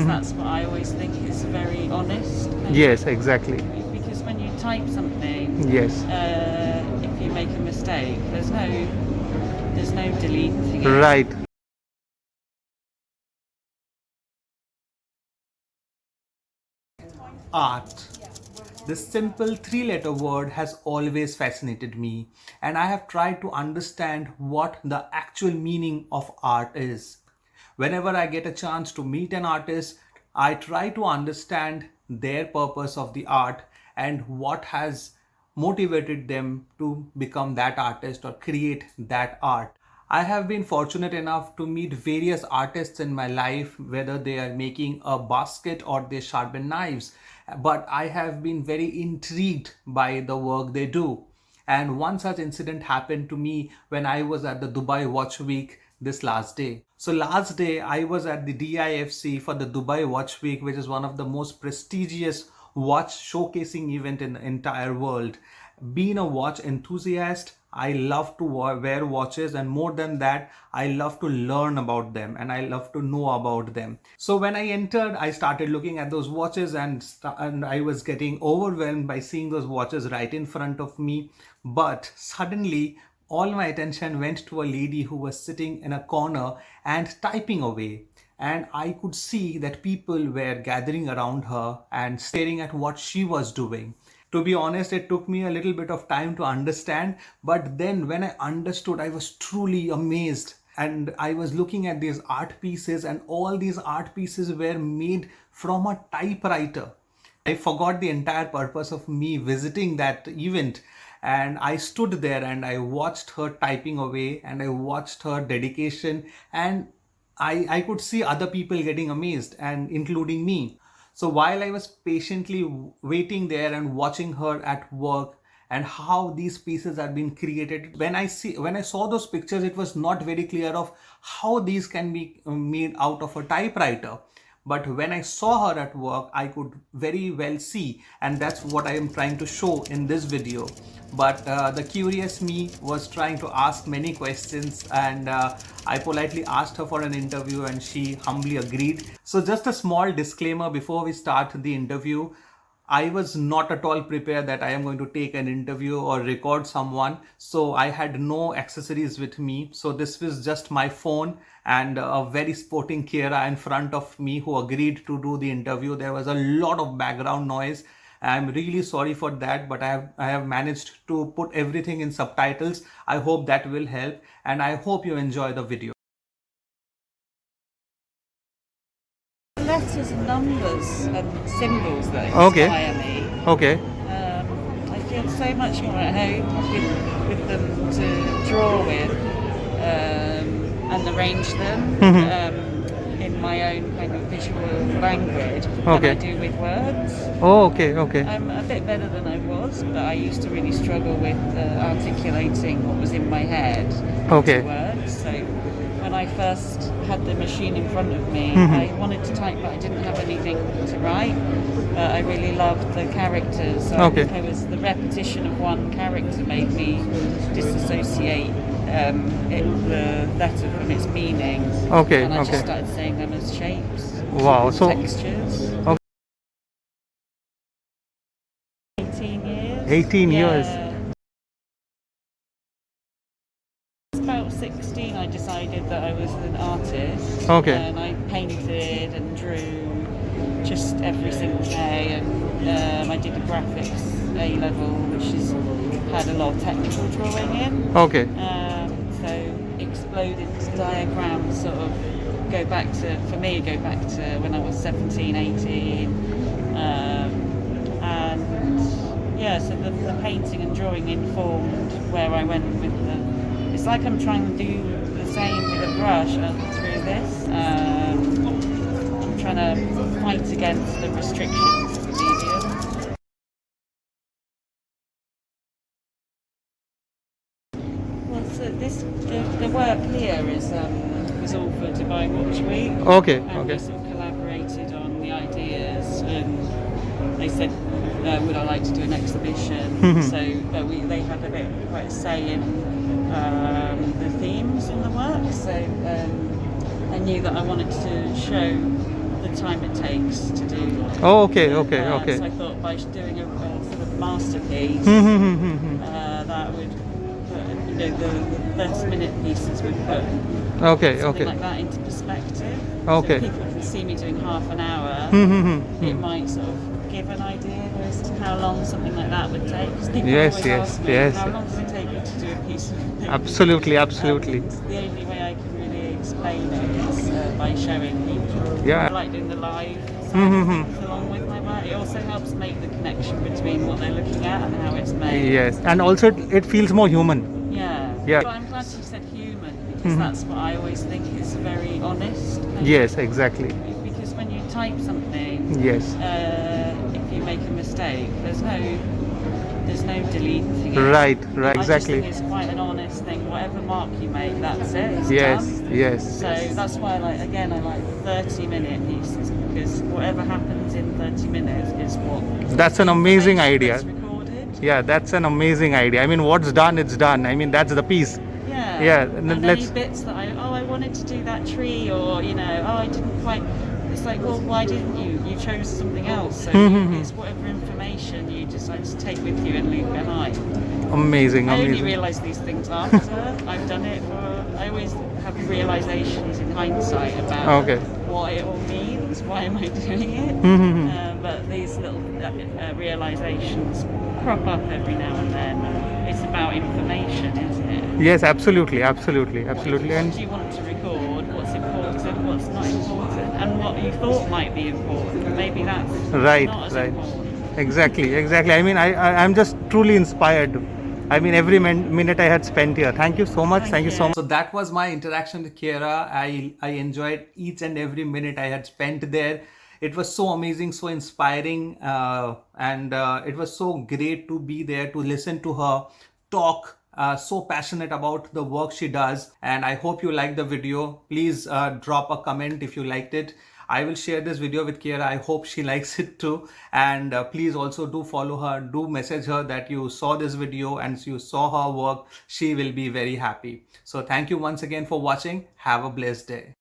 because that's what I always think is very honest. Yes, exactly. Because when you type something, Yes. if you make a mistake, there's no deleting it. Right. Art. This simple three-letter word has always fascinated me, and I have tried to understand what the actual meaning of art is. Whenever I get a chance to meet an artist, I try to understand their purpose of the art and what has motivated them to become that artist or create that art. I have been fortunate enough to meet various artists in my life, whether they are making a basket or they sharpen knives. But I have been very intrigued by the work they do. And one such incident happened to me when I was at the Dubai Watch Week this last day. So last day I was at the DIFC for the Dubai Watch Week, which is one of the most prestigious watch showcasing event in the entire world. Being a watch enthusiast, I love to wear watches, and more than that, I love to learn about them and I love to know about them. So when I entered, I started looking at those watches, and I was getting overwhelmed by seeing those watches right in front of me. But suddenly, all my attention went to a lady who was sitting in a corner and typing away. And I could see that people were gathering around her and staring at what she was doing. To be honest, it took me a little bit of time to understand, but then when I understood, I was truly amazed. And I was looking at these art pieces, and all these art pieces were made from a typewriter. I forgot the entire purpose of me visiting that event, and I stood there and I watched her typing away and I watched her dedication, and I could see other people getting amazed, and including me. So while I was patiently waiting there and watching her at work and how these pieces are being created, when I saw those pictures, it was not very clear of how these can be made out of a typewriter. But when I saw her at work, I could very well see, and that's what I am trying to show in this video. But the curious me was trying to ask many questions, and I politely asked her for an interview and she humbly agreed. So just a small disclaimer before we start the interview: I was not at all prepared that I am going to take an interview or record someone. So I had no accessories with me. So this was just my phone and a very sporting Kiera in front of me who agreed to do the interview. There was a lot of background noise. I'm really sorry for that, but I have managed to put everything in subtitles. I hope that will help, and I hope you enjoy the video. Letters and numbers and symbols that Okay. inspire me. Okay. I feel so much more at home with them to draw with and arrange them in my own kind of visual language than Okay. I do with words. Oh, okay. Okay. I'm a bit better than I was, but I used to really struggle with articulating what was in my head Okay. into words. So when I first had the machine in front of me, I wanted to type, but I didn't have anything to write. But I really loved the characters. So Okay. I think the repetition of one character made me disassociate the letter from its meaning. Okay. And I Okay. just started seeing them as shapes, Wow. So textures. okay. 18 years. 18 years. Yeah. About 16, I decided that I was an artist. Okay. And I painted and drew just every single day. And I did a graphics A level, which had a lot of technical drawing in. Okay. So exploded diagrams sort of go back to when I was 17, 18. And yeah, so the painting and drawing informed where I went with the. It's like I'm trying to do the same with a brush through this. I'm trying to fight against the restrictions of the medium. Well, so the work here was all for Dubai Watch Week. Okay. And Okay. we sort of collaborated on the ideas, and they said, would I like to do an exhibition? So they had quite a say in the themes in the work. So I knew that I wanted to show the the time it takes to do. Oh, okay, okay, okay. So I thought by doing a sort of masterpiece, that would put, the 30-minute pieces would put Okay, something okay. like that into perspective. Okay. So if people can see me doing half an hour, it might sort of give an idea as to how long something like that would take. 'Cause people Yes, always yes, ask me, yes. how long does it take you to do a piece of thing? Absolutely, absolutely. It's the only way I can really explain it is by showing people. Yeah. I like doing the live side of things along with my work. It also helps make the connection between what they're looking at and how it's made. Yes, and also it feels more human. Yeah. Yeah. But I'm glad you said human because that's what I always think is very honest. Yes, exactly. Because when you type something, Yes. if you make a mistake, there's no deleting it. Right, right, I exactly. just think it's quite an honest thing. Whatever mark you make, that's it. It's Yes, done. yes. So that's why I like 30-minute pieces because whatever happens in 30 minutes is what. That's an amazing idea. That's recorded. Yeah, that's an amazing idea. I mean, what's done, it's done. I mean, that's the piece. Yeah. Yeah, And let's. any bits that I wanted to do that tree, or I didn't quite. It's like, well, why didn't you? You chose something else. So it's whatever information you decide to take with you and leave behind. Amazing, I only amazing. realise these things after I've done it. I always have realisations in hindsight about what it all means. Why am I doing it? But these little realisations crop up every now and then. It's about information, isn't it? Yes, absolutely, absolutely, absolutely. What And do you want to record? What's important? What's not important? And what you thought might be important. Maybe that's right, not as right. important. Exactly, exactly. I mean, I'm just truly inspired. I mean, every minute I had spent here. Thank you so much. Thank you so much. So that was my interaction with Kiera. I enjoyed each and every minute I had spent there. It was so amazing, so inspiring, and it was so great to be there to listen to her talk. So passionate about the work she does, and I hope you liked the video. Please drop a comment if you liked it. I will share this video with Kiera. I hope she likes it too. And please also do follow her, do message her that you saw this video and you saw her work. She will be very happy. So thank you once again for watching. Have a blessed day.